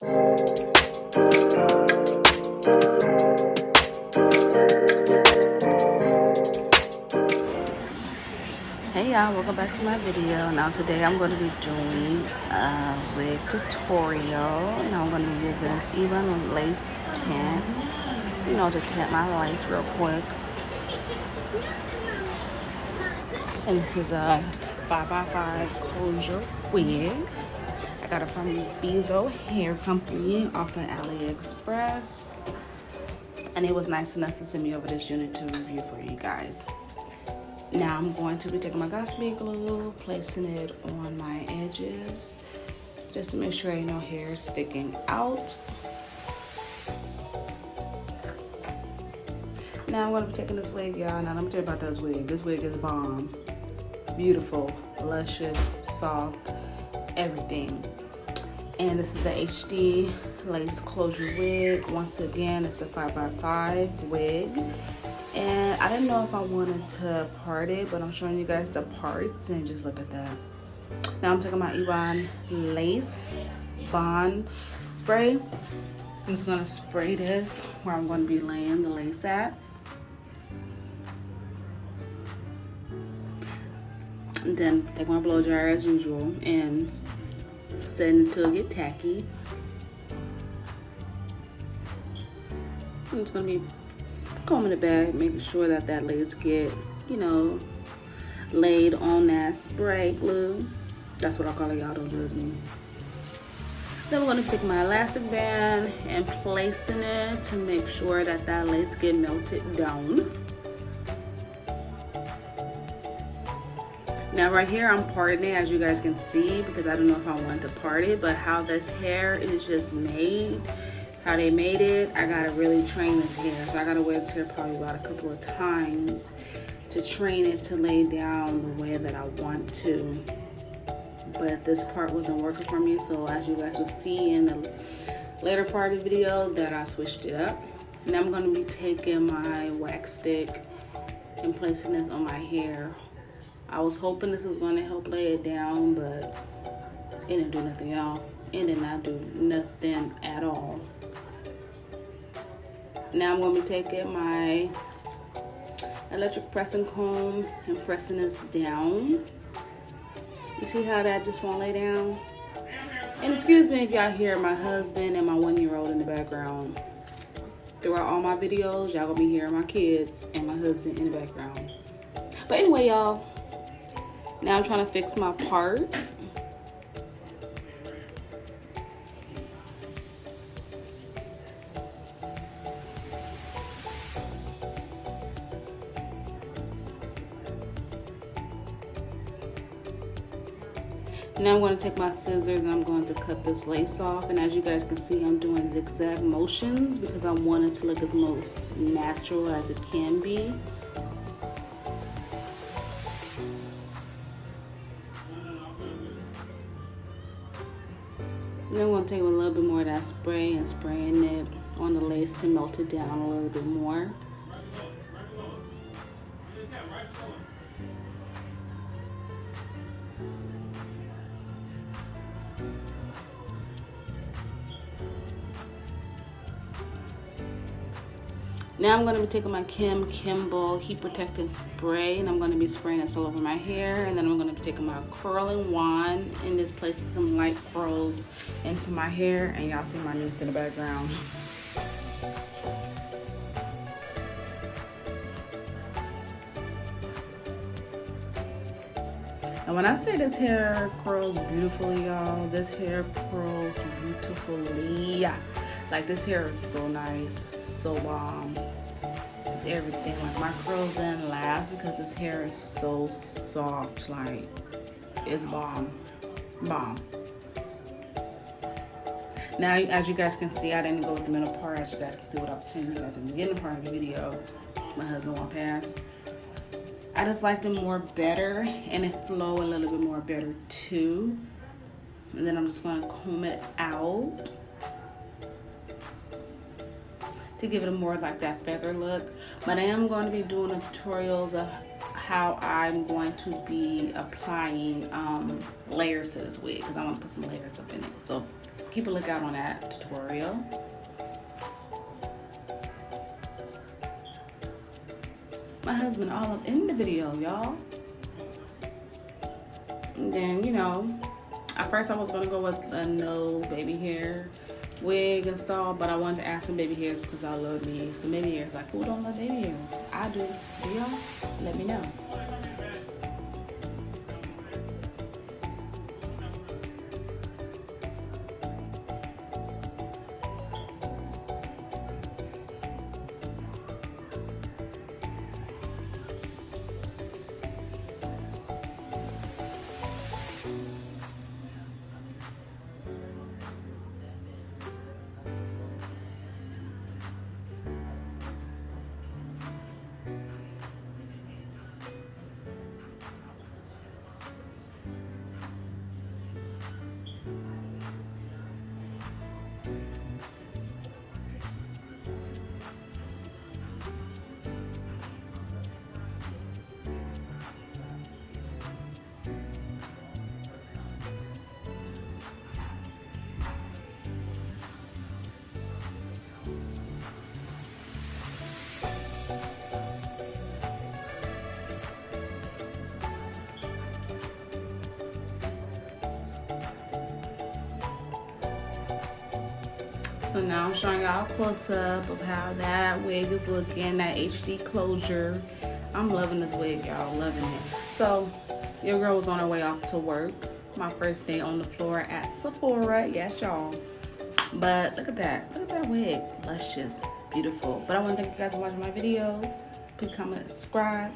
Hey y'all, welcome back to my video. Now today I'm going to be doing a wig tutorial. Now I'm going to be using this even lace tint, you know, to tint my lace real quick. And this is a 5x5 closure wig. I got it from Beeos Hair Company off of AliExpress. And it was nice enough to send me over this unit to review for you guys. Now I'm going to be taking my Gossipy glue, placing it on my edges, just to make sure ain't no hair sticking out. Now I'm going to be taking this wig, y'all. Now let me tell you about this wig. This wig is bomb. Beautiful, luscious, soft, everything. And this is a HD lace closure wig. Once again, it's a 5x5 wig. And I didn't know if I wanted to part it, but I'm showing you guys the parts and just look at that. Now I'm taking my Ebon Lace Bond spray. I'm just gonna spray this where I'm gonna be laying the lace at. And then take my blow dryer as usual and set it until it gets tacky. I'm just gonna be combing the back, making sure that that lace get, you know, laid on that spray glue. That's what I call it, y'all don't judge me. Then we're gonna pick my elastic band and placing it to make sure that that lace get melted down. Now right here I'm parting it, as you guys can see, because I don't know if I want to part it, but how this hair is just made, how they made it, I gotta really train this hair. So I gotta wear this hair probably about a couple of times to train it to lay down the way that I want to. But this part wasn't working for me, so as you guys will see in the later part of the video that I switched it up. Now I'm gonna be taking my wax stick and placing this on my hair. I was hoping this was gonna help lay it down, but it didn't do nothing, y'all. It did not do nothing at all. Now I'm going to be taking my electric pressing comb and pressing this down. You see how that just won't lay down? And excuse me if y'all hear my husband and my 1-year-old in the background. Throughout all my videos, y'all gonna be hearing my kids and my husband in the background. But anyway, y'all, now I'm trying to fix my part. Now I'm going to take my scissors and I'm going to cut this lace off. And as you guys can see, I'm doing zigzag motions because I want it to look as most natural as it can be. And then I'm going to take a little bit more of that spray and spraying it on the lace to melt it down a little bit more. Now I'm going to be taking my Kimball heat protectant spray and I'm going to be spraying this all over my hair, and then I'm going to be taking my curling wand and just placing some light curls into my hair, and y'all see my niece in the background. And when I say this hair curls beautifully, y'all, this hair curls beautifully. Like, this hair is so nice, so bomb. It's everything. Like, my curls didn't last because this hair is so soft. Like, it's bomb. Bomb. Now, as you guys can see, I didn't go with the middle part. As you guys can see what I was telling you guys in the beginning part of the video, my husband walked past. I just liked it more better, and it flow a little bit more better too. And then I'm just going to comb it out to give it a more like that feather look. But I am going to be doing tutorials of how I'm going to be applying layers to this wig, because I want to put some layers up in it. So keep a lookout on that tutorial. My husband all up in the video, y'all. And then, you know, at first I was gonna go with a no baby hair wig install, but I wanted to add some baby hairs because I love me some baby hairs. Like, who don't love baby hairs? I do. Do y'all? Let me know. So now I'm showing y'all a close-up of how that wig is looking, that HD closure. I'm loving this wig, y'all, loving it. So your girl was on her way off to work. My first day on the floor at Sephora, yes y'all. But look at that wig, luscious, beautiful. But I want to thank you guys for watching my video. Please comment, subscribe.